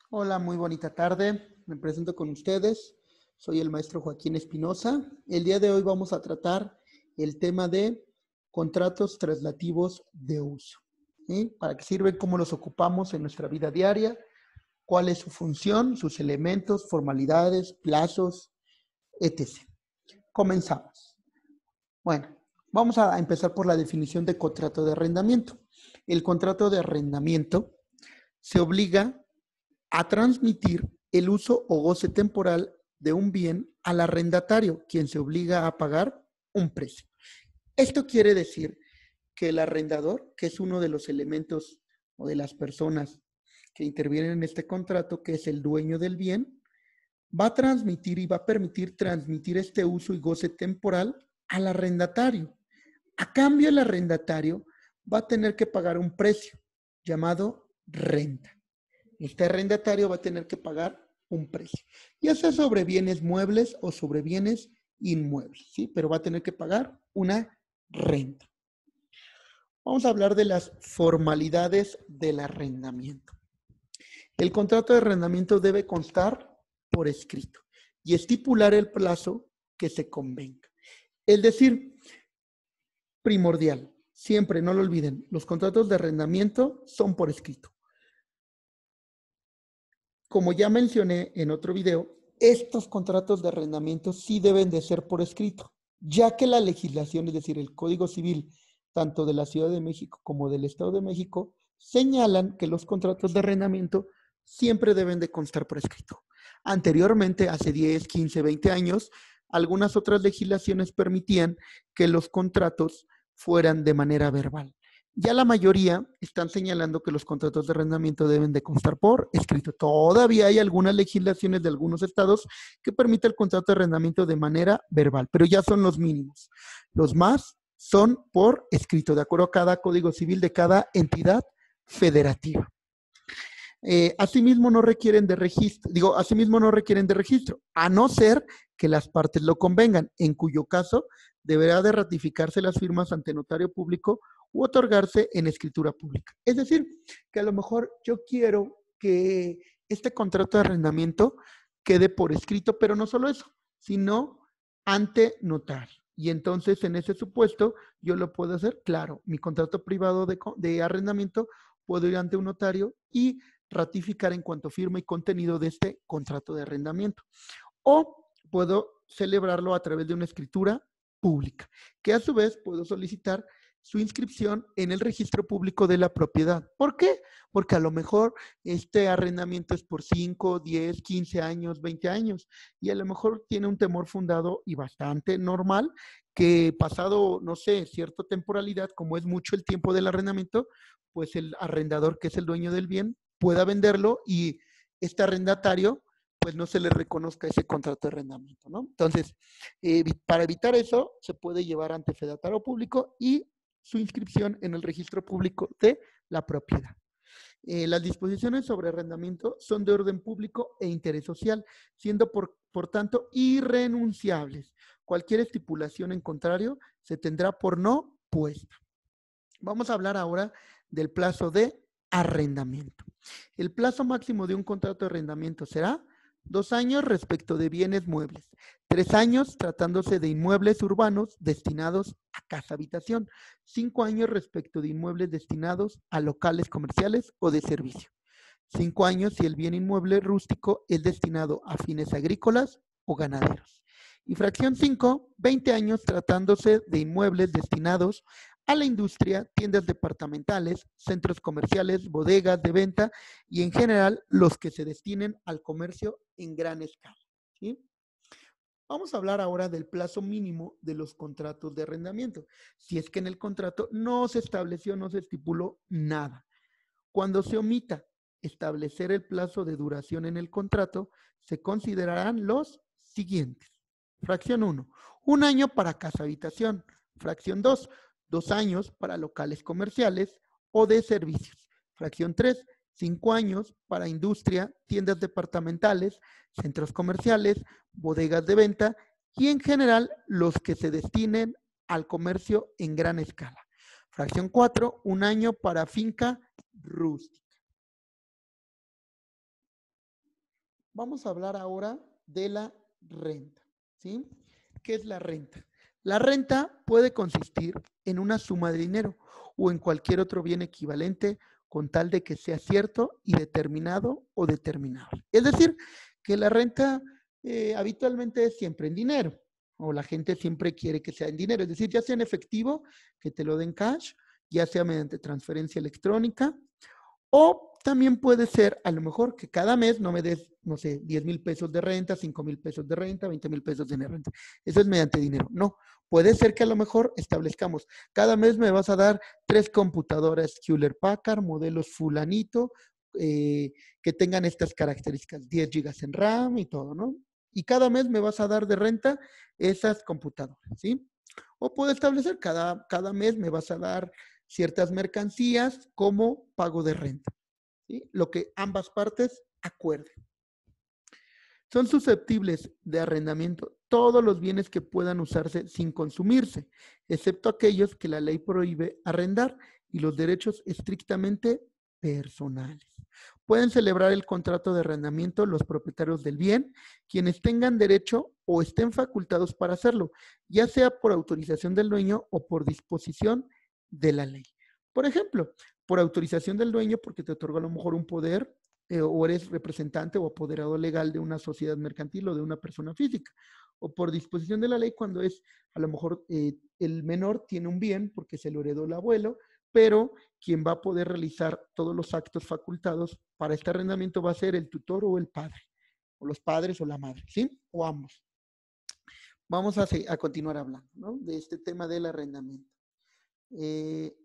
Hola, muy bonita tarde. Me presento con ustedes. Soy el maestro Joaquín Espinosa. El día de hoy vamos a tratar el tema de contratos traslativos de uso. ¿Sí? ¿Para qué sirven? ¿Cómo los ocupamos en nuestra vida diaria? ¿Cuál es su función, sus elementos, formalidades, plazos, etc.? Comenzamos. Bueno, vamos a empezar por la definición de contrato de arrendamiento. El contrato de arrendamiento se obliga a transmitir el uso o goce temporal de un bien al arrendatario, quien se obliga a pagar un precio. Esto quiere decir que el arrendador, que es uno de los elementos o de las personas que intervienen en este contrato, que es el dueño del bien, va a transmitir y va a permitir transmitir este uso y goce temporal al arrendatario. A cambio, el arrendatario va a tener que pagar un precio llamado renta. Este arrendatario va a tener que pagar un precio, ya sea sobre bienes muebles o sobre bienes inmuebles, ¿sí? Pero va a tener que pagar una renta. Vamos a hablar de las formalidades del arrendamiento. El contrato de arrendamiento debe constar por escrito y estipular el plazo que se convenga. Es decir, primordial, siempre no lo olviden, los contratos de arrendamiento son por escrito. Como ya mencioné en otro video, estos contratos de arrendamiento sí deben de ser por escrito, ya que la legislación, es decir, el Código Civil, tanto de la Ciudad de México como del Estado de México, señalan que los contratos de arrendamiento siempre deben de constar por escrito. Anteriormente, hace 10, 15, 20 años, algunas otras legislaciones permitían que los contratos fueran de manera verbal. Ya la mayoría están señalando que los contratos de arrendamiento deben de constar por escrito. Todavía hay algunas legislaciones de algunos estados que permiten el contrato de arrendamiento de manera verbal, pero ya son los mínimos. Los más son por escrito, de acuerdo a cada código civil de cada entidad federativa. Asimismo no requieren de registro, asimismo no requieren de registro, a no ser que las partes lo convengan, en cuyo caso deberá de ratificarse las firmas ante notario público u otorgarse en escritura pública. Es decir, que a lo mejor yo quiero que este contrato de arrendamiento quede por escrito, pero no solo eso, sino ante notario. Y entonces, en ese supuesto, yo lo puedo hacer, claro, mi contrato privado de arrendamiento, puedo ir ante un notario y ratificar en cuanto firma y contenido de este contrato de arrendamiento. O puedo celebrarlo a través de una escritura pública, que a su vez puedo solicitar su inscripción en el registro público de la propiedad. ¿Por qué? Porque a lo mejor este arrendamiento es por 5, 10, 15 años, 20 años, y a lo mejor tiene un temor fundado y bastante normal que pasado, no sé, cierta temporalidad, como es mucho el tiempo del arrendamiento, pues el arrendador, que es el dueño del bien, pueda venderlo y este arrendatario pues no se le reconozca ese contrato de arrendamiento, ¿no? Entonces, para evitar eso, se puede llevar ante fedatario público y su inscripción en el registro público de la propiedad. Las disposiciones sobre arrendamiento son de orden público e interés social, siendo por tanto irrenunciables. Cualquier estipulación en contrario se tendrá por no puesta. Vamos a hablar ahora del plazo de arrendamiento. El plazo máximo de un contrato de arrendamiento será 2 años respecto de bienes muebles, 3 años tratándose de inmuebles urbanos destinados a casa habitación, 5 años respecto de inmuebles destinados a locales comerciales o de servicio, 5 años si el bien inmueble rústico es destinado a fines agrícolas o ganaderos. Y fracción 5, 20 años tratándose de inmuebles destinados a la industria, tiendas departamentales, centros comerciales, bodegas de venta y en general los que se destinen al comercio en gran escala. ¿Sí? Vamos a hablar ahora del plazo mínimo de los contratos de arrendamiento. Si es que en el contrato no se estableció, no se estipuló nada. Cuando se omita establecer el plazo de duración en el contrato, se considerarán los siguientes. Fracción 1, 1 año para casa habitación. Fracción 2, 2 años para locales comerciales o de servicios. Fracción 3, 5 años para industria, tiendas departamentales, centros comerciales, bodegas de venta y en general los que se destinen al comercio en gran escala. Fracción 4, 1 año para finca rústica. vamos a hablar ahora de la renta, ¿sí? ¿Qué es la renta? La renta puede consistir en una suma de dinero o en cualquier otro bien equivalente con tal de que sea cierto y determinado o determinable. Es decir, que la renta habitualmente es siempre en dinero, o la gente siempre quiere que sea en dinero, es decir, ya sea en efectivo, que te lo den cash, ya sea mediante transferencia electrónica, o también puede ser, a lo mejor, que cada mes no me des, no sé, 10,000 pesos de renta, 5,000 pesos de renta, 20,000 pesos de renta. Eso es mediante dinero. No, puede ser que a lo mejor establezcamos, cada mes me vas a dar 3 computadoras Hewlett Packard, modelos fulanito, que tengan estas características, 10 gigas en RAM y todo, ¿no? Y cada mes me vas a dar de renta esas computadoras, ¿sí? O puedo establecer, cada mes me vas a dar ciertas mercancías como pago de renta, ¿sí? Lo que ambas partes acuerden. Son susceptibles de arrendamiento todos los bienes que puedan usarse sin consumirse, excepto aquellos que la ley prohíbe arrendar y los derechos estrictamente personales. Pueden celebrar el contrato de arrendamiento los propietarios del bien, quienes tengan derecho o estén facultados para hacerlo, ya sea por autorización del dueño o por disposición de la ley. Por ejemplo, por autorización del dueño, porque te otorga a lo mejor un poder, o eres representante o apoderado legal de una sociedad mercantil o de una persona física, o por disposición de la ley cuando es, a lo mejor el menor tiene un bien porque se lo heredó el abuelo, pero quien va a poder realizar todos los actos facultados para este arrendamiento va a ser el tutor o el padre, o los padres o la madre, ¿sí? O ambos. Vamos a continuar hablando, ¿no? De este tema del arrendamiento. El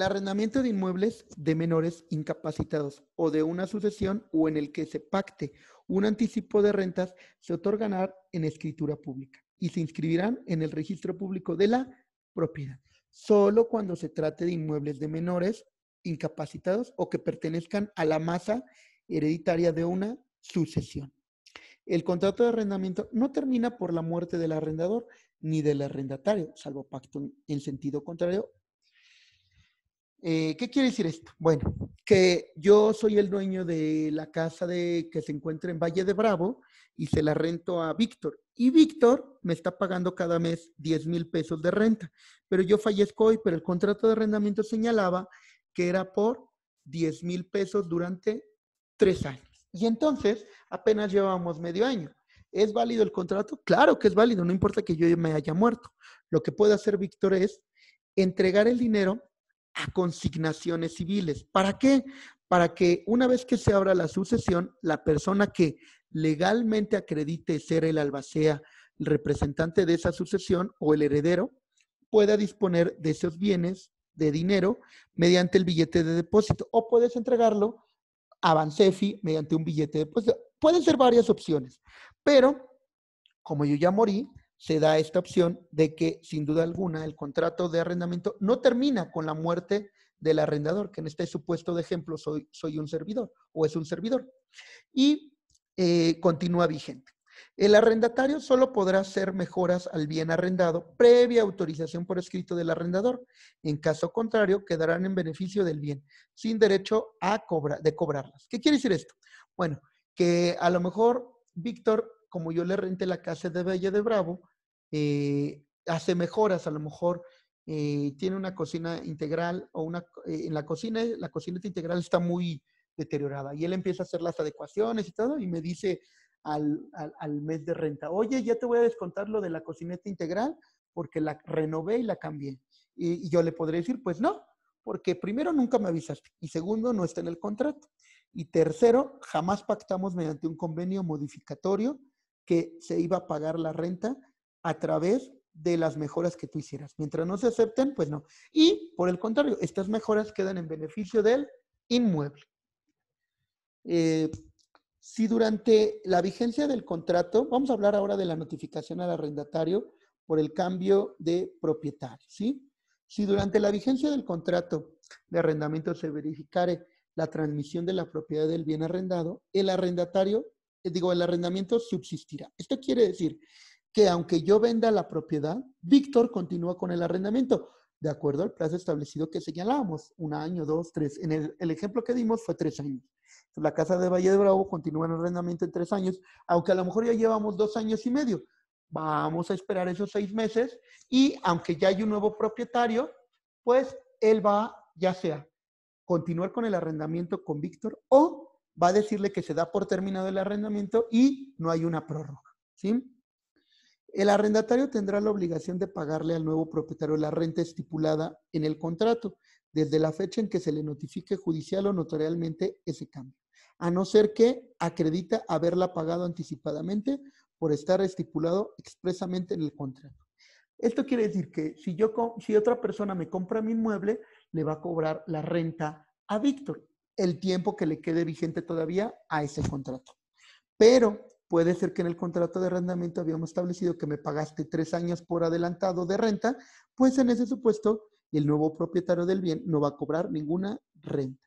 arrendamiento de inmuebles de menores incapacitados o de una sucesión o en el que se pacte un anticipo de rentas se otorgará en escritura pública y se inscribirán en el registro público de la propiedad. Solo cuando se trate de inmuebles de menores incapacitados o que pertenezcan a la masa hereditaria de una sucesión. El contrato de arrendamiento no termina por la muerte del arrendador ni del arrendatario, salvo pacto en sentido contrario. ¿Qué quiere decir esto? Bueno, que yo soy el dueño de la casa que se encuentra en Valle de Bravo y se la rento a Víctor. Y Víctor me está pagando cada mes 10,000 pesos de renta. Pero yo fallezco hoy, pero el contrato de arrendamiento señalaba que era por 10,000 pesos durante 3 años. Y entonces apenas llevamos medio año. ¿Es válido el contrato? Claro que es válido, no importa que yo me haya muerto. Lo que puede hacer Víctor es entregar el dinero a consignaciones civiles. ¿Para qué? Para que una vez que se abra la sucesión, la persona que legalmente acredite ser el albacea, el representante de esa sucesión o el heredero, pueda disponer de esos bienes de dinero mediante el billete de depósito o puedes entregarlo a Bansefi mediante un billete de depósito. Pueden ser varias opciones, pero como yo ya morí, se da esta opción de que, sin duda alguna, el contrato de arrendamiento no termina con la muerte del arrendador, que en este supuesto de ejemplo soy un servidor o es un servidor, y continúa vigente. El arrendatario solo podrá hacer mejoras al bien arrendado previa autorización por escrito del arrendador. En caso contrario, quedarán en beneficio del bien, sin derecho de cobrarlas. ¿Qué quiere decir esto? Bueno, que a lo mejor Víctor, como yo le renté la casa de Valle de Bravo, hace mejoras, a lo mejor tiene una cocina integral o en la cocineta integral está muy deteriorada y él empieza a hacer las adecuaciones y todo y me dice al mes de renta, oye, ya te voy a descontar lo de la cocineta integral porque la renové y la cambié. Y yo le podré decir, pues no, porque primero nunca me avisaste y segundo no está en el contrato. Y tercero, jamás pactamos mediante un convenio modificatorio que se iba a pagar la renta a través de las mejoras que tú hicieras. Mientras no se acepten, pues no. Y por el contrario, estas mejoras quedan en beneficio del inmueble. Si durante la vigencia del contrato, vamos a hablar ahora de la notificación al arrendatario por el cambio de propietario, ¿sí? Si durante la vigencia del contrato de arrendamiento se verificare la transmisión de la propiedad del bien arrendado, el arrendamiento subsistirá. Esto quiere decir que aunque yo venda la propiedad, Víctor continúa con el arrendamiento. de acuerdo al plazo establecido que señalábamos, 1 año, 2, 3. En el ejemplo que dimos fue 3 años. La casa de Valle de Bravo continúa en arrendamiento en 3 años, aunque a lo mejor ya llevamos 2 años y medio. Vamos a esperar esos 6 meses y aunque ya hay un nuevo propietario, pues él va, ya sea, continuar con el arrendamiento con Víctor o va a decirle que se da por terminado el arrendamiento y no hay una prórroga, ¿sí? El arrendatario tendrá la obligación de pagarle al nuevo propietario la renta estipulada en el contrato desde la fecha en que se le notifique judicial o notarialmente ese cambio, a no ser que acredita haberla pagado anticipadamente por estar estipulado expresamente en el contrato. Esto quiere decir que si otra persona me compra mi inmueble, le va a cobrar la renta a Víctor, el tiempo que le quede vigente todavía a ese contrato. Pero puede ser que en el contrato de arrendamiento habíamos establecido que me pagaste 3 años por adelantado de renta, pues en ese supuesto el nuevo propietario del bien no va a cobrar ninguna renta.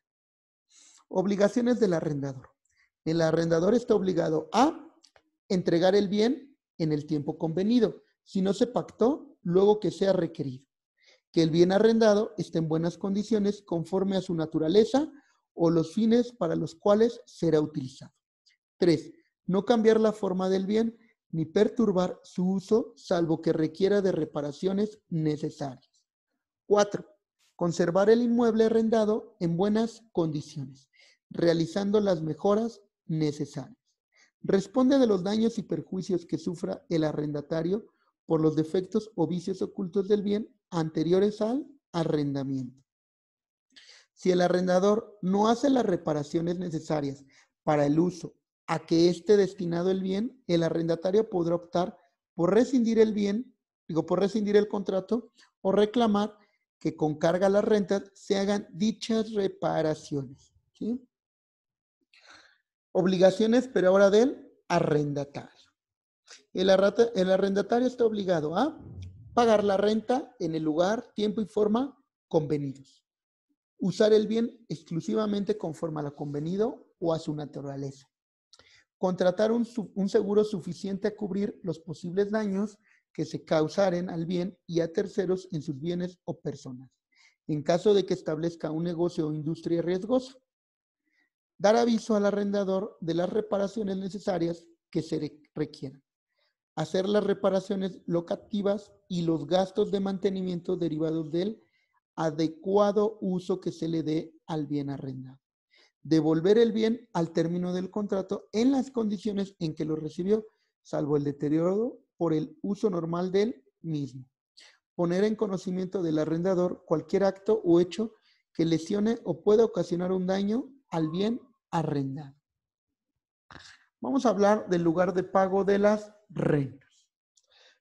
Obligaciones del arrendador. El arrendador está obligado a entregar el bien en el tiempo convenido, si no se pactó, luego que sea requerido. Que el bien arrendado esté en buenas condiciones conforme a su naturaleza o los fines para los cuales será utilizado. 3. No cambiar la forma del bien ni perturbar su uso, salvo que requiera de reparaciones necesarias. 4. Conservar el inmueble arrendado en buenas condiciones, realizando las mejoras necesarias. Responde de los daños y perjuicios que sufra el arrendatario por los defectos o vicios ocultos del bien anteriores al arrendamiento. Si el arrendador no hace las reparaciones necesarias para el uso a que esté destinado el bien, el arrendatario podrá optar por rescindir el bien, por rescindir el contrato o reclamar que con carga a las rentas se hagan dichas reparaciones, ¿sí? Obligaciones, pero ahora del arrendatario. El arrendatario está obligado a pagar la renta en el lugar, tiempo y forma convenidos. Usar el bien exclusivamente conforme a lo convenido o a su naturaleza. Contratar un seguro suficiente a cubrir los posibles daños que se causaren al bien y a terceros en sus bienes o personas, en caso de que establezca un negocio o industria riesgosa. Dar aviso al arrendador de las reparaciones necesarias que se requieran. Hacer las reparaciones locativas y los gastos de mantenimiento derivados del adecuado uso que se le dé al bien arrendado. Devolver el bien al término del contrato en las condiciones en que lo recibió, salvo el deterioro por el uso normal del mismo. Poner en conocimiento del arrendador cualquier acto o hecho que lesione o pueda ocasionar un daño al bien arrendado. Vamos a hablar del lugar de pago de las rentas.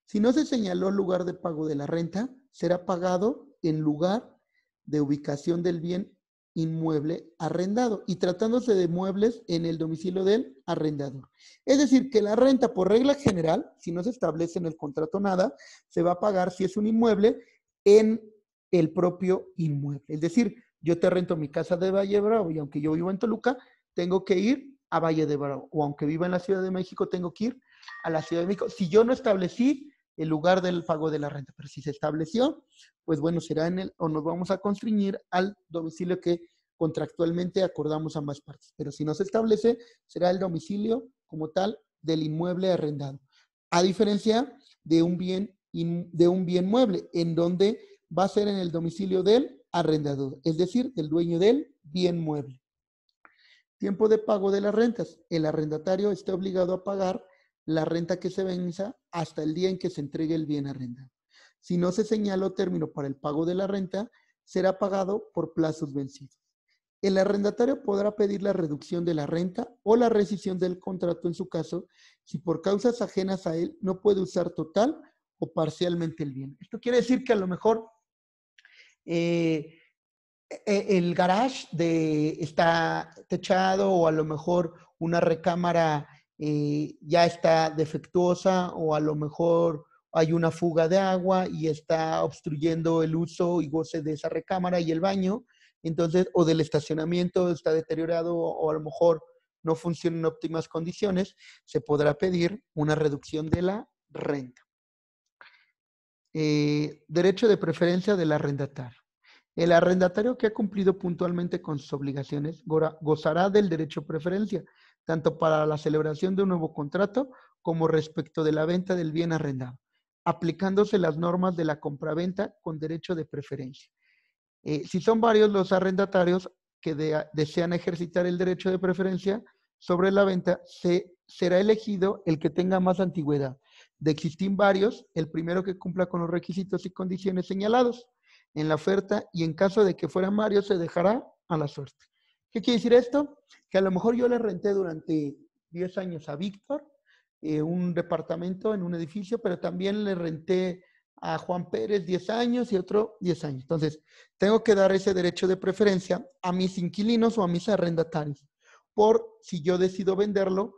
Si no se señaló el lugar de pago de la renta, será pagado en lugar de ubicación del bien inmueble arrendado y tratándose de muebles en el domicilio del arrendador. Es decir, que la renta por regla general, si no se establece en el contrato nada, se va a pagar si es un inmueble en el propio inmueble. Es decir, yo te rento mi casa de Valle de Bravo y aunque yo vivo en Toluca, tengo que ir a Valle de Bravo. O aunque viva en la Ciudad de México, tengo que ir a la Ciudad de México. Si yo no establecí el lugar del pago de la renta, pero si se estableció, pues bueno, será o nos vamos a constreñir al domicilio que contractualmente acordamos ambas partes. Pero si no se establece, será el domicilio como tal del inmueble arrendado. A diferencia de un bien mueble, en donde va a ser en el domicilio del arrendador, es decir, del dueño del bien mueble. Tiempo de pago de las rentas. El arrendatario está obligado a pagar la renta que se venza hasta el día en que se entregue el bien arrendado. Si no se señaló término para el pago de la renta, será pagado por plazos vencidos. El arrendatario podrá pedir la reducción de la renta o la rescisión del contrato en su caso, si por causas ajenas a él no puede usar total o parcialmente el bien. Esto quiere decir que a lo mejor el garage está techado o a lo mejor una recámara ya está defectuosa o a lo mejor hay una fuga de agua y está obstruyendo el uso y goce de esa recámara y el baño, entonces, o del estacionamiento está deteriorado o a lo mejor no funciona en óptimas condiciones, se podrá pedir una reducción de la renta. Derecho de preferencia del arrendatario. El arrendatario que ha cumplido puntualmente con sus obligaciones gozará del derecho de preferencia, tanto para la celebración de un nuevo contrato como respecto de la venta del bien arrendado, aplicándose las normas de la compraventa con derecho de preferencia. Si son varios los arrendatarios que desean ejercitar el derecho de preferencia sobre la venta, será elegido el que tenga más antigüedad. De existir varios, el primero que cumpla con los requisitos y condiciones señalados en la oferta, y en caso de que fueran varios, se dejará a la suerte. ¿Qué quiere decir esto? Que a lo mejor yo le renté durante 10 años a Víctor un departamento en un edificio, pero también le renté a Juan Pérez 10 años y otro 10 años. Entonces, tengo que dar ese derecho de preferencia a mis inquilinos o a mis arrendatarios. Por si yo decido venderlo,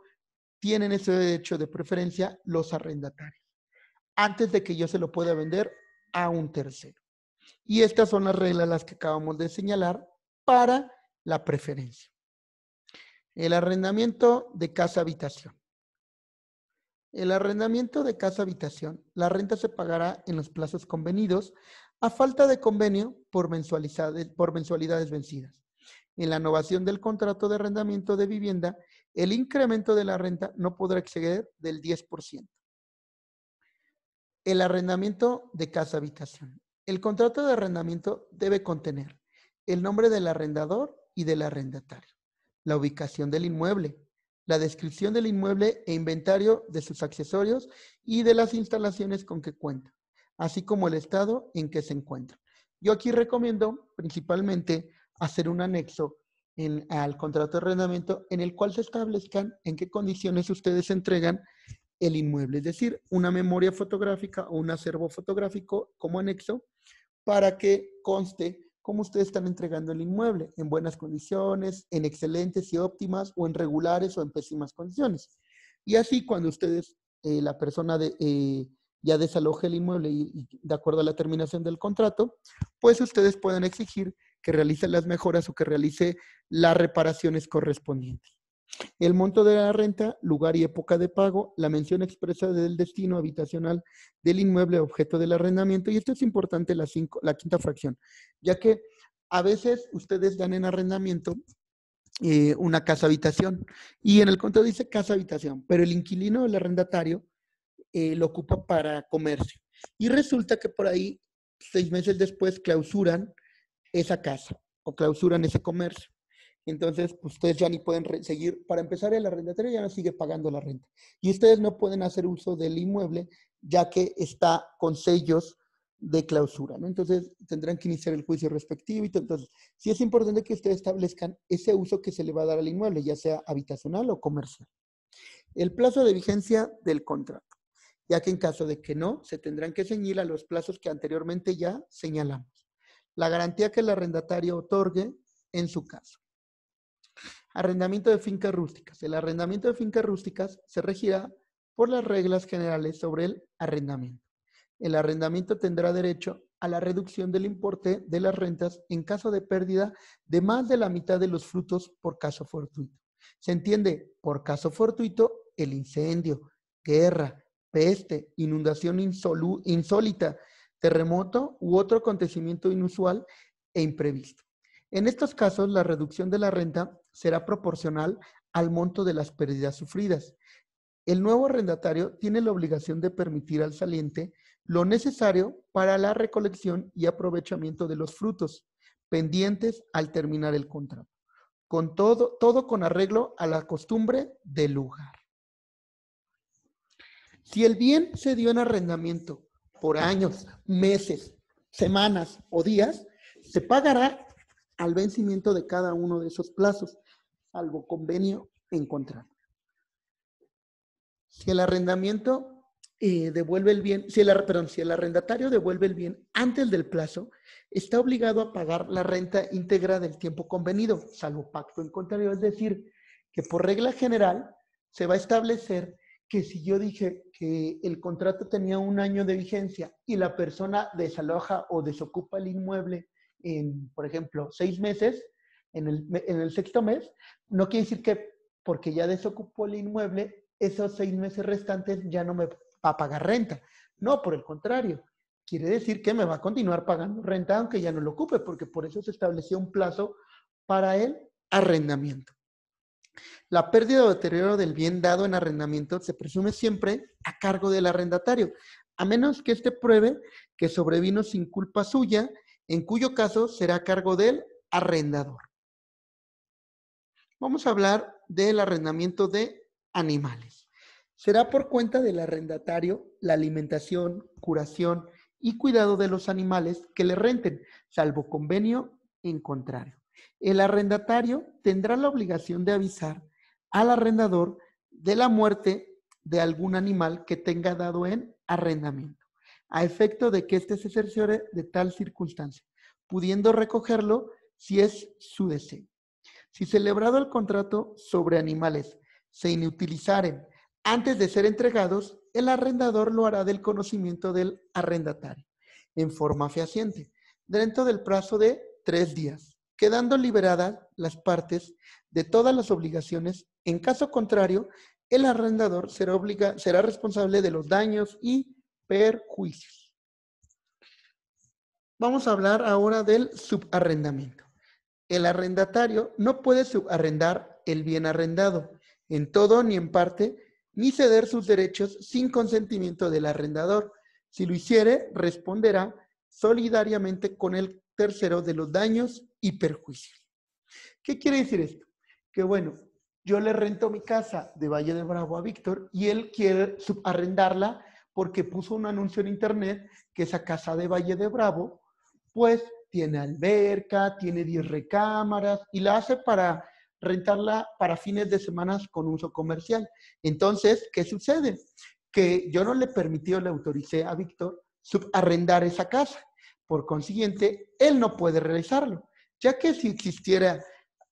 tienen ese derecho de preferencia los arrendatarios, antes de que yo se lo pueda vender a un tercero. Y estas son las reglas las que acabamos de señalar para la preferencia. El arrendamiento de casa-habitación. El arrendamiento de casa-habitación, la renta se pagará en los plazos convenidos a falta de convenio por mensualidades vencidas. En la novación del contrato de arrendamiento de vivienda, el incremento de la renta no podrá exceder del 10%. El arrendamiento de casa-habitación. El contrato de arrendamiento debe contener el nombre del arrendador y del arrendatario, la ubicación del inmueble, la descripción del inmueble e inventario de sus accesorios y de las instalaciones con que cuenta, así como el estado en que se encuentra. Yo aquí recomiendo principalmente hacer un anexo al contrato de arrendamiento en el cual se establezcan en qué condiciones ustedes entregan el inmueble, es decir, una memoria fotográfica o un acervo fotográfico como anexo para que conste cómo ustedes están entregando el inmueble, en buenas condiciones, en excelentes y óptimas, o en regulares o en pésimas condiciones. Y así cuando ustedes, la persona ya desaloje el inmueble y de acuerdo a la terminación del contrato, pues ustedes pueden exigir que realice las mejoras o que realice las reparaciones correspondientes. El monto de la renta, lugar y época de pago, la mención expresa del destino habitacional del inmueble objeto del arrendamiento. Y esto es importante, la quinta fracción, ya que a veces ustedes dan en arrendamiento una casa habitación y en el contrato dice casa habitación, pero el inquilino, el arrendatario, lo ocupa para comercio. Y resulta que por ahí, 6 meses después, clausuran esa casa o clausuran ese comercio. Entonces, pues, ustedes ya ni pueden seguir. Para empezar, el arrendatario ya no sigue pagando la renta. Y ustedes no pueden hacer uso del inmueble ya que está con sellos de clausura, ¿no? Entonces, tendrán que iniciar el juicio respectivo. Entonces, sí es importante que ustedes establezcan ese uso que se le va a dar al inmueble, ya sea habitacional o comercial. El plazo de vigencia del contrato, ya que en caso de que no, se tendrán que ceñir a los plazos que anteriormente ya señalamos. La garantía que el arrendatario otorgue en su caso. Arrendamiento de fincas rústicas. El arrendamiento de fincas rústicas se regirá por las reglas generales sobre el arrendamiento. El arrendamiento tendrá derecho a la reducción del importe de las rentas en caso de pérdida de más de la mitad de los frutos por caso fortuito. Se entiende por caso fortuito el incendio, guerra, peste, inundación insólita, terremoto u otro acontecimiento inusual e imprevisto. En estos casos, la reducción de la renta será proporcional al monto de las pérdidas sufridas. El nuevo arrendatario tiene la obligación de permitir al saliente lo necesario para la recolección y aprovechamiento de los frutos pendientes al terminar el contrato, con todo con arreglo a la costumbre del lugar. Si el bien se dio en arrendamiento por años, meses, semanas o días, se pagará al vencimiento de cada uno de esos plazos, salvo convenio en contrato. Si el arrendamiento devuelve el bien, si el arrendatario devuelve el bien antes del plazo, está obligado a pagar la renta íntegra del tiempo convenido, salvo pacto en contrario. Es decir, que por regla general se va a establecer que si yo dije que el contrato tenía 1 año de vigencia y la persona desaloja o desocupa el inmueble en, por ejemplo, 6 meses, en el sexto mes, no quiere decir que porque ya desocupó el inmueble, esos 6 meses restantes ya no me va a pagar renta. No, por el contrario. quiere decir que me va a continuar pagando renta aunque ya no lo ocupe, porque por eso se estableció un plazo para el arrendamiento. La pérdida o deterioro del bien dado en arrendamiento se presume siempre a cargo del arrendatario, a menos que éste pruebe que sobrevino sin culpa suya, en cuyo caso será a cargo del arrendador. Vamos a hablar del arrendamiento de animales. Será por cuenta del arrendatario la alimentación, curación y cuidado de los animales que le renten, salvo convenio en contrario. El arrendatario tendrá la obligación de avisar al arrendador de la muerte de algún animal que tenga dado en arrendamiento, a efecto de que éste se cerciore de tal circunstancia, pudiendo recogerlo si es su deseo. Si celebrado el contrato sobre animales se inutilizaren antes de ser entregados, el arrendador lo hará del conocimiento del arrendatario, en forma fehaciente, dentro del plazo de 3 días, quedando liberadas las partes de todas las obligaciones. En caso contrario, el arrendador será responsable de los daños y perjuicios. Vamos a hablar ahora del subarrendamiento. El arrendatario no puede subarrendar el bien arrendado en todo ni en parte, ni ceder sus derechos sin consentimiento del arrendador. Si lo hiciere, responderá solidariamente con el tercero de los daños y perjuicios. ¿Qué quiere decir esto? Que bueno, yo le rento mi casa de Valle de Bravo a Víctor y él quiere subarrendarla porque puso un anuncio en internet que esa casa de Valle de Bravo, pues tiene alberca, tiene 10 recámaras y la hace para rentarla para fines de semana con uso comercial. Entonces, ¿qué sucede? Que yo no le permití o le autoricé a Víctor subarrendar esa casa. Por consiguiente, él no puede realizarlo, ya que si existiera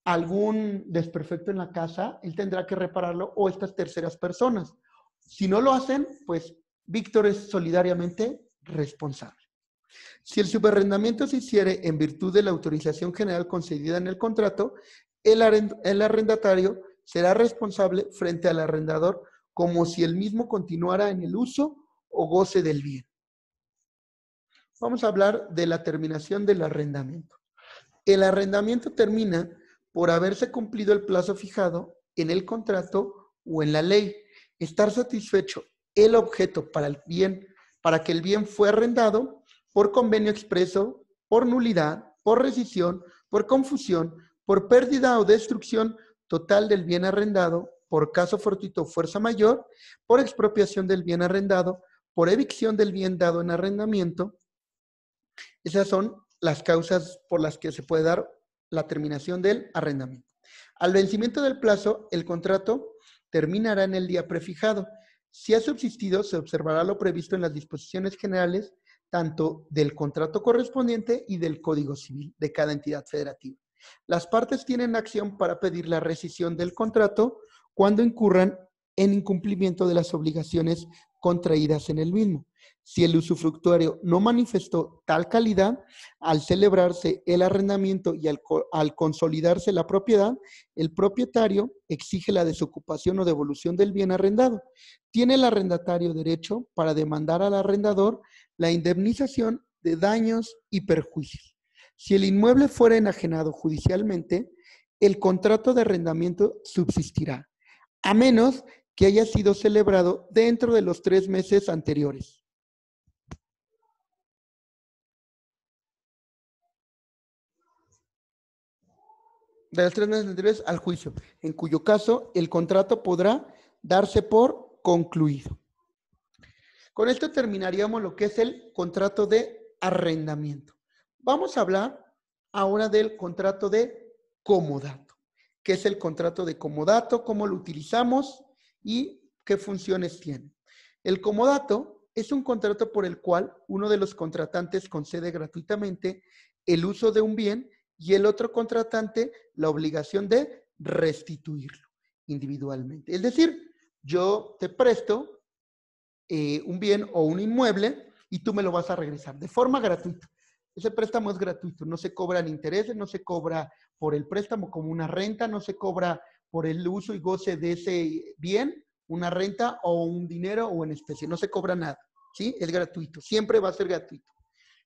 algún desperfecto en la casa, él tendrá que repararlo o estas terceras personas. Si no lo hacen, pues Víctor es solidariamente responsable. Si el subarrendamiento se hiciere en virtud de la autorización general concedida en el contrato, el arrendatario será responsable frente al arrendador como si el mismo continuara en el uso o goce del bien. Vamos a hablar de la terminación del arrendamiento. El arrendamiento termina por haberse cumplido el plazo fijado en el contrato o en la ley, estar satisfecho el objeto para que el bien fue arrendado por convenio expreso, por nulidad, por rescisión, por confusión, por pérdida o destrucción total del bien arrendado, por caso fortuito o fuerza mayor, por expropiación del bien arrendado, por evicción del bien dado en arrendamiento. Esas son las causas por las que se puede dar la terminación del arrendamiento. Al vencimiento del plazo, el contrato terminará en el día prefijado. Si ha subsistido, se observará lo previsto en las disposiciones generales tanto del contrato correspondiente y del Código Civil de cada entidad federativa. Las partes tienen acción para pedir la rescisión del contrato cuando incurran en incumplimiento de las obligaciones contraídas en el mismo. Si el usufructuario no manifestó tal calidad, al celebrarse el arrendamiento y al consolidarse la propiedad, el propietario exige la desocupación o devolución del bien arrendado. Tiene el arrendatario derecho para demandar al arrendador la indemnización de daños y perjuicios. Si el inmueble fuera enajenado judicialmente, el contrato de arrendamiento subsistirá, a menos que haya sido celebrado dentro de los 3 meses anteriores. De los 3 meses anteriores al juicio, en cuyo caso el contrato podrá darse por concluido. Con esto terminaríamos lo que es el contrato de arrendamiento. Vamos a hablar ahora del contrato de comodato. ¿Qué es el contrato de comodato? ¿Cómo lo utilizamos? ¿Y qué funciones tiene? El comodato es un contrato por el cual uno de los contratantes concede gratuitamente el uso de un bien y el otro contratante la obligación de restituirlo individualmente. Es decir, yo te presto un bien o un inmueble y tú me lo vas a regresar de forma gratuita. Ese préstamo es gratuito, no se cobran intereses, no se cobra por el préstamo como una renta, no se cobra por el uso y goce de ese bien, una renta o un dinero o en especie, no se cobra nada, ¿sí? Es gratuito, siempre va a ser gratuito.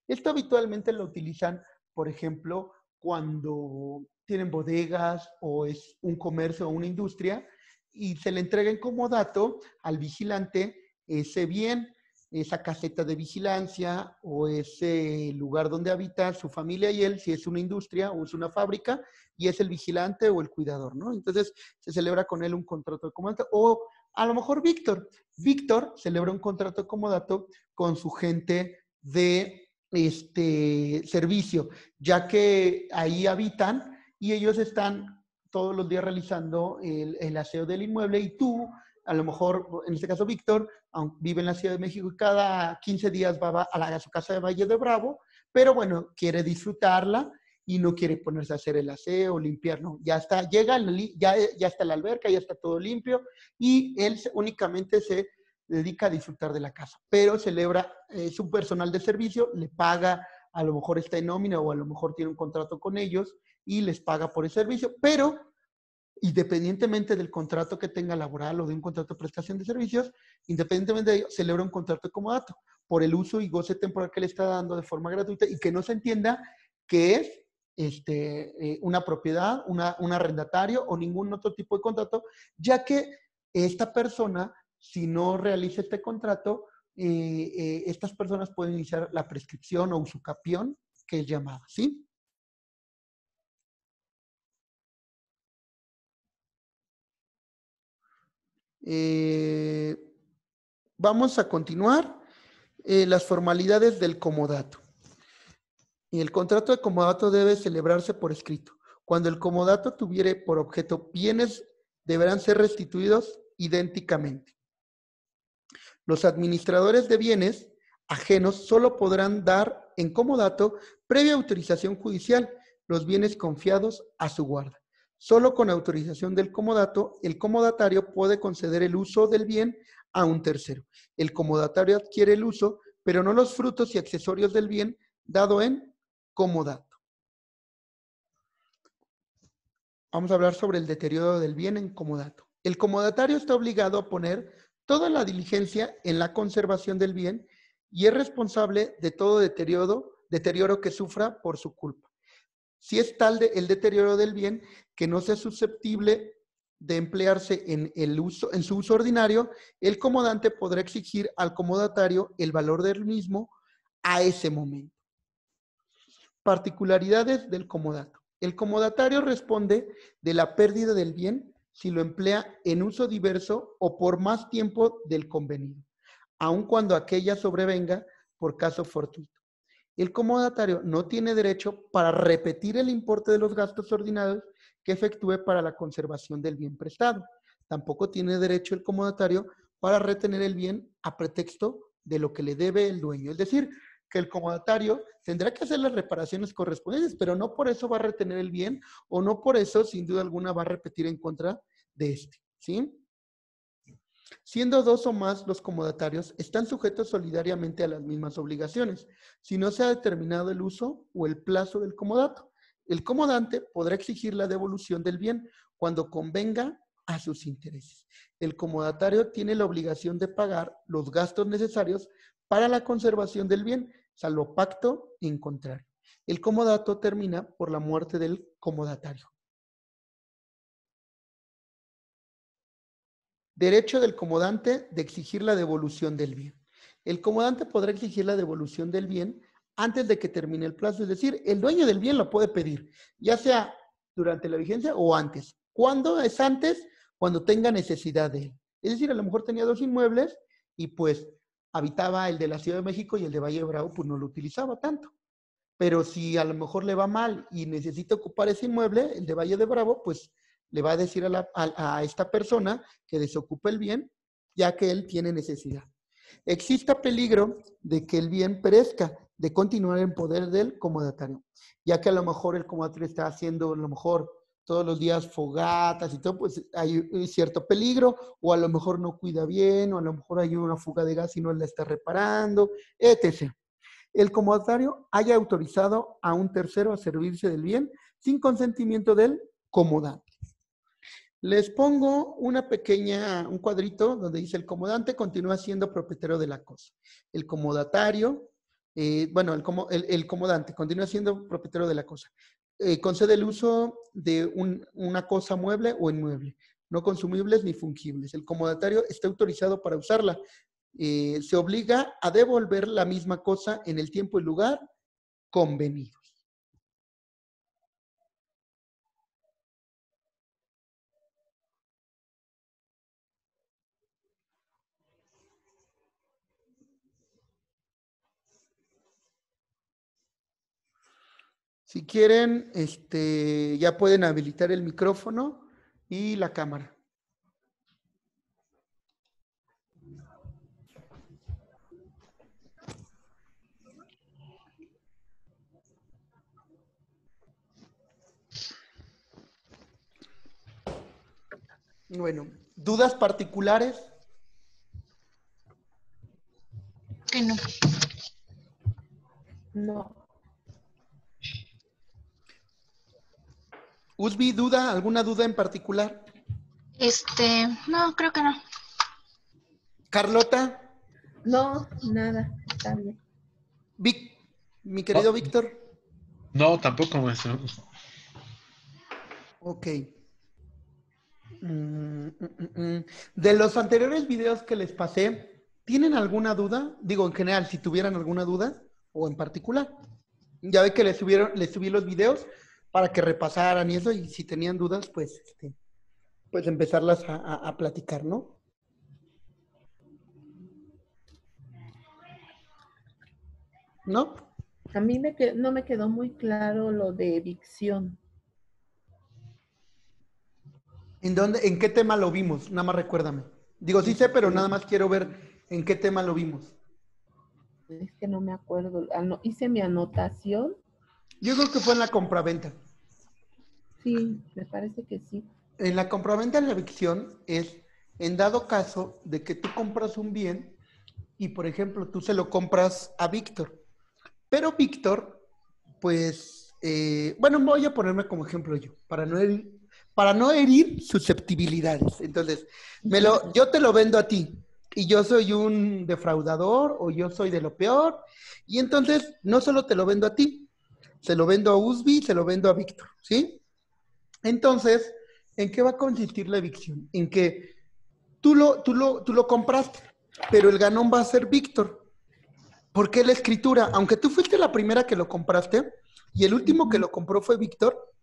Esto habitualmente lo utilizan, por ejemplo, cuando tienen bodegas o es un comercio o una industria y se le entrega en comodato al vigilante ese bien, esa caseta de vigilancia o ese lugar donde habita su familia y él, si es una industria o es una fábrica, y es el vigilante o el cuidador, ¿no? Entonces se celebra con él un contrato de comodato. O a lo mejor Víctor celebra un contrato de comodato con su gente de servicio, ya que ahí habitan y ellos están todos los días realizando el aseo del inmueble y tú, a lo mejor, en este caso Víctor, vive en la Ciudad de México y cada 15 días va a su casa de Valle de Bravo, pero bueno, quiere disfrutarla y no quiere ponerse a hacer el aseo, limpiar, no, ya está, llega, ya está la alberca, ya está todo limpio y él únicamente se dedica a disfrutar de la casa, pero celebra su personal de servicio, le paga, a lo mejor está en nómina o a lo mejor tiene un contrato con ellos y les paga por el servicio, pero independientemente del contrato que tenga laboral o de un contrato de prestación de servicios, independientemente de ello, celebra un contrato de comodato por el uso y goce temporal que le está dando de forma gratuita y que no se entienda que es una propiedad, un arrendatario o ningún otro tipo de contrato, ya que esta persona, si no realiza este contrato, estas personas pueden iniciar la prescripción o usucapión, que es llamada, ¿sí? Eh, Vamos a continuar. Las formalidades del comodato. Y el contrato de comodato debe celebrarse por escrito. Cuando el comodato tuviere por objeto bienes, deberán ser restituidos idénticamente. Los administradores de bienes ajenos solo podrán dar en comodato, previa autorización judicial, los bienes confiados a su guarda. Solo con autorización del comodato, el comodatario puede conceder el uso del bien a un tercero. El comodatario adquiere el uso, pero no los frutos y accesorios del bien dado en comodato. Vamos a hablar sobre el deterioro del bien en comodato. El comodatario está obligado a poner toda la diligencia en la conservación del bien y es responsable de todo deterioro que sufra por su culpa. Si es tal el deterioro del bien que no sea susceptible de emplearse en su uso ordinario, el comodante podrá exigir al comodatario el valor del mismo a ese momento. Particularidades del comodato. El comodatario responde de la pérdida del bien si lo emplea en uso diverso o por más tiempo del convenido, aun cuando aquella sobrevenga por caso fortuito. El comodatario no tiene derecho para repetir el importe de los gastos ordinarios que efectúe para la conservación del bien prestado. Tampoco tiene derecho el comodatario para retener el bien a pretexto de lo que le debe el dueño. Es decir, que el comodatario tendrá que hacer las reparaciones correspondientes, pero no por eso va a retener el bien o no por eso, sin duda alguna, va a repetir en contra de este, ¿sí? Siendo dos o más los comodatarios, están sujetos solidariamente a las mismas obligaciones, si no se ha determinado el uso o el plazo del comodato. El comodante podrá exigir la devolución del bien cuando convenga a sus intereses. El comodatario tiene la obligación de pagar los gastos necesarios para la conservación del bien, salvo pacto en contrario. El comodato termina por la muerte del comodatario. Derecho del comodante de exigir la devolución del bien. El comodante podrá exigir la devolución del bien antes de que termine el plazo, es decir, el dueño del bien lo puede pedir, ya sea durante la vigencia o antes. ¿Cuándo es antes? Cuando tenga necesidad de él. Es decir, a lo mejor tenía dos inmuebles y pues habitaba el de la Ciudad de México y el de Valle de Bravo, pues no lo utilizaba tanto. Pero si a lo mejor le va mal y necesita ocupar ese inmueble, el de Valle de Bravo, pues le va a decir a esta persona que desocupe el bien, ya que él tiene necesidad. Exista peligro de que el bien perezca, de continuar en poder del comodatario, ya que a lo mejor el comodatario está haciendo a lo mejor todos los días fogatas y todo, pues hay cierto peligro, o a lo mejor no cuida bien, o a lo mejor hay una fuga de gas y no la está reparando, etc. El comodatario haya autorizado a un tercero a servirse del bien sin consentimiento del comodante. Les pongo un cuadrito donde dice el comodante continúa siendo propietario de la cosa. El comodatario, el comodante continúa siendo propietario de la cosa. Concede el uso de una cosa mueble o inmueble, no consumibles ni fungibles. El comodatario está autorizado para usarla. Se obliga a devolver la misma cosa en el tiempo y lugar convenidos. Si quieren, ya pueden habilitar el micrófono y la cámara. Bueno, ¿dudas particulares? Que no. No. Usbi, ¿alguna duda en particular? No, creo que no. Carlota, No, nada. Está bien. mi querido No. Víctor. No, tampoco, maestro. Ok. De los anteriores videos que les pasé, ¿tienen alguna duda? Digo, en general, si tuvieran alguna duda o en particular. Ya ve que les subí los videos para que repasaran y eso, y si tenían dudas, pues empezarlas a platicar, ¿no? ¿No? A mí no me quedó muy claro lo de evicción. ¿En qué tema lo vimos? Nada más recuérdame. Digo, sí sé, pero nada más quiero ver en qué tema lo vimos. Es que no me acuerdo. Hice mi anotación. Yo creo que fue en la compraventa. Sí, me parece que sí. En la compraventa en la evicción es en dado caso de que tú compras un bien y, por ejemplo, tú se lo compras a Víctor. Pero Víctor, pues, voy a ponerme como ejemplo yo, para no herir susceptibilidades. Entonces, yo te lo vendo a ti y yo soy un defraudador o yo soy de lo peor. Y entonces, no solo te lo vendo a ti, se lo vendo a Usbi, se lo vendo a Víctor, ¿sí? Entonces, ¿en qué va a consistir la evicción? En que tú lo compraste, pero el ganón va a ser Víctor. ¿Por qué la escritura? Aunque tú fuiste la primera que lo compraste y el último que lo compró fue Víctor,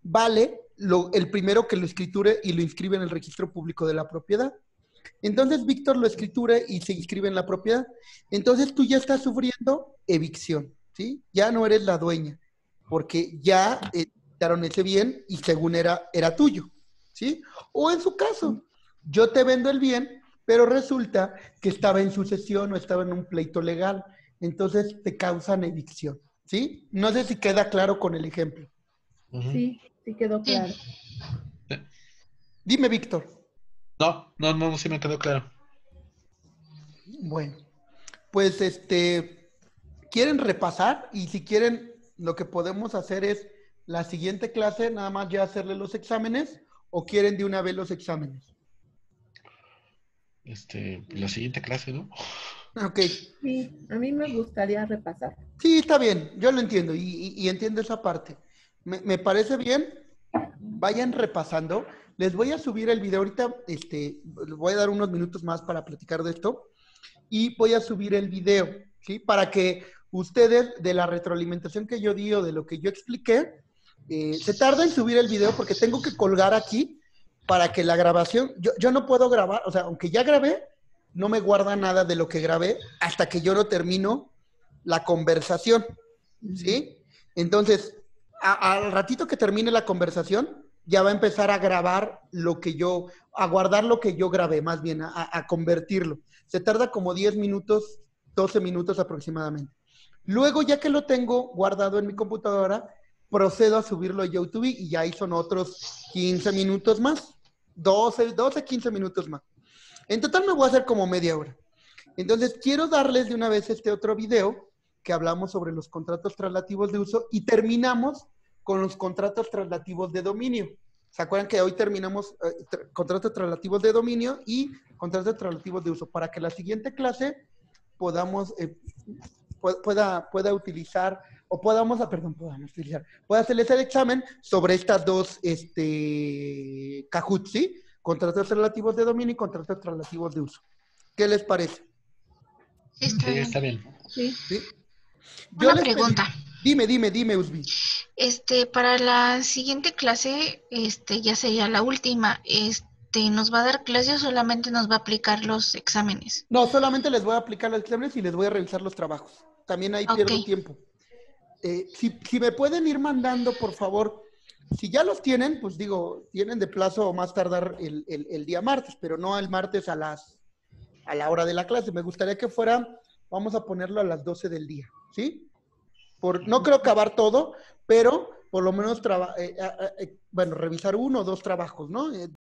vale el primero que lo escriture y lo inscribe en el registro público de la propiedad. Entonces Víctor lo escritura y se inscribe en la propiedad. Entonces tú ya estás sufriendo evicción, ¿sí? Ya no eres la dueña, porque ya quitaron ese bien y según era tuyo, ¿sí? O en su caso, yo te vendo el bien, pero resulta que estaba en sucesión o estaba en un pleito legal. Entonces te causan evicción, ¿sí? No sé si queda claro con el ejemplo. Sí, sí quedó claro. Dime, Víctor. No, sí me quedó claro. Bueno, pues ¿quieren repasar? Y si quieren, lo que podemos hacer es la siguiente clase, nada más ya hacerle los exámenes, o quieren de una vez los exámenes. La siguiente clase, ¿no? Ok. Sí, a mí me gustaría repasar. Sí, está bien, yo lo entiendo y entiendo esa parte. Me parece bien, vayan repasando. Les voy a subir el video ahorita, les voy a dar unos minutos más para platicar de esto y voy a subir el video, ¿sí? Para que ustedes, de la retroalimentación que yo di o de lo que yo expliqué, se tarda en subir el video porque tengo que colgar aquí para que la grabación, yo no puedo grabar, o sea, aunque ya grabé, no me guarda nada de lo que grabé hasta que yo no termino la conversación, ¿sí? Entonces, al ratito que termine la conversación, ya va a empezar a grabar a guardar lo que yo grabé, más bien, a convertirlo. Se tarda como 10 minutos, 12 minutos aproximadamente. Luego, ya que lo tengo guardado en mi computadora, procedo a subirlo a YouTube y ya ahí son otros 15 minutos más. 12, 15 minutos más. En total me voy a hacer como media hora. Entonces, quiero darles de una vez este otro video que hablamos sobre los contratos traslativos de uso y terminamos con los contratos traslativos de dominio. ¿Se acuerdan que hoy terminamos contratos traslativos de dominio y contratos traslativos de uso? Para que la siguiente clase podamos, pueda utilizar, o podamos utilizar, pueda hacerles el examen sobre estas dos Kahoot, ¿sí? Contratos traslativos de dominio y contratos traslativos de uso. ¿Qué les parece? Sí, está Sí, bien. está bien. Sí. ¿Sí? Una les pedí- pregunta. Dime, Usbi. Para la siguiente clase, ya sería la última, ¿nos va a dar clase o solamente nos va a aplicar los exámenes? No, solamente les voy a aplicar los exámenes y les voy a revisar los trabajos. También ahí Ok. pierdo tiempo. Si me pueden ir mandando, por favor, si ya los tienen, pues digo, tienen de plazo o más tardar el día martes, pero no el martes a la hora de la clase. Me gustaría que fuera, vamos a ponerlo a las 12 del día, ¿sí? No creo acabar todo, pero por lo menos, revisar 1 o 2 trabajos, ¿no?